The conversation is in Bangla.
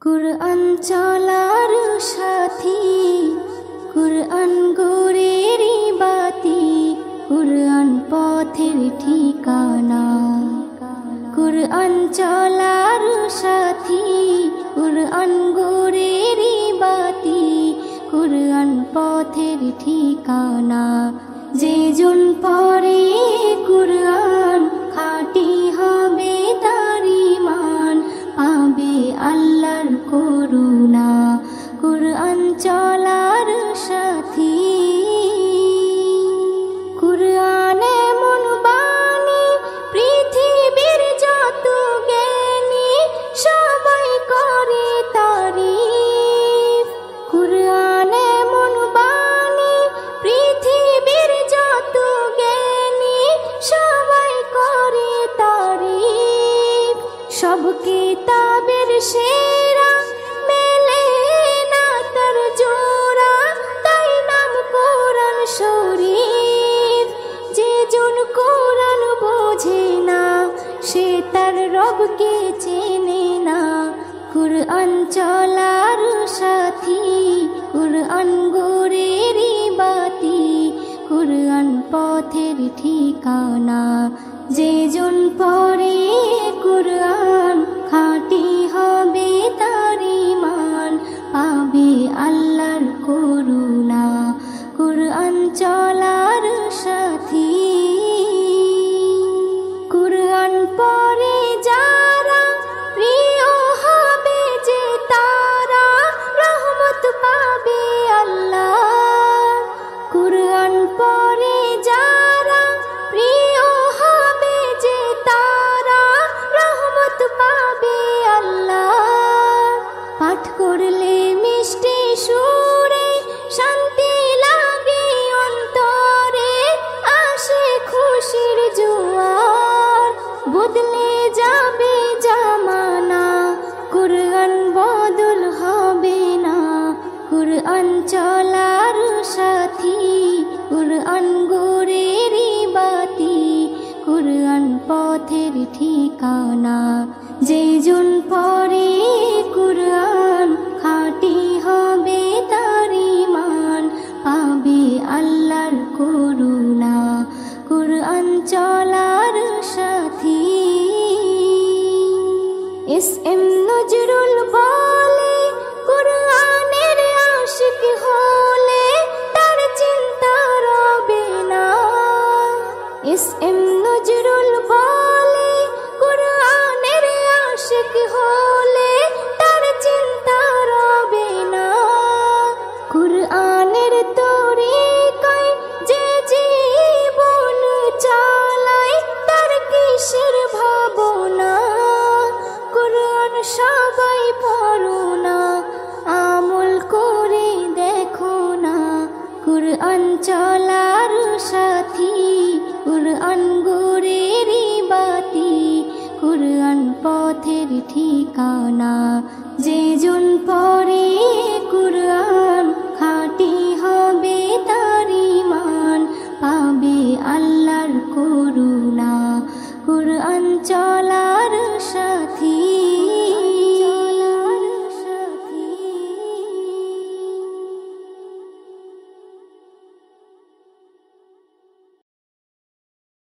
কুরআন চলার সাথী, কুরআন গোরেরি বাতি, কুরআন পথের ঠিকানা। কুরআন চলার সাথী, কুরআন গোরেরি বাতি, কুরআন পথের ঠিকানা। যে জন পড়ে কুরআন খাঁটি হবে তার ঈমান, পাবে আল্লাহর করুণা। কুরআন চলার সাথী, কুরআন এমন বাণী পৃথিবীর যত জ্ঞানী সবাই করে তারিফ। কুরআন এমন বাণী পৃথিবীর যত জ্ঞানী সবাই করে তারিফ। সব কিতাবের সেরা মেলে না তার জোড়া, তাই নাম কোরআন শরীফ। যে জন কোরআন বোঝে না সে তার রবকে চেনে না। কুরআন চলার সাথী, কুরআন গোরেরি বাতি, কুরআন পথের ঠিকানা। যে জন পড়ে কুরআন খাঁটি হবে তার ঈমান, পাবে আল্লাহর করুণা। কুরআন চলার সাথী, কুরআন পড়ে যারা প্রিয় হবে যে তারা রহমত পাবে আল্লাহ। কুরআন পড়ে যারা প্রিয় হবে যে তারা রহমত পাবে আল্লাহ। পাঠ করলে মিষ্টি সুরে শান্তি লাগে অন্তরে, আসে খুশির জোয়ার, বদলে যাবে জামানা, কুরআন বদল হবে না। কুরআন চলার সাথী, কুরআন গোরেরি বাতি, কুরআন পথের ঠিকানা। যে জন পড়ে কুরআন খাঁটি হবে তার ঈমান, পাবে আল্লাহর করুণা। কুরআন চলার সাথী, এস.এম. নজরুল বলে কুরআনের আশিক হলে তার চিন্তা রবে না। এস.এম. নজরুল বলে কুরআনের আশিক হলে তার চিন্তা রবে না। কুরআনের তরিকায় যে জীবন চালায় তার কিসের ভাবনা। কুরআন সবাই পড়ো না, আমল করে দেখো না। কুরআন চলার সাথী, কুরআন গোরেরি বাতি, কুরআন পথের ঠিকানা। যে জন পড়ে কুরআন খাঁটি হবে তার ঈমান, পাবে আল্লাহর করুণা।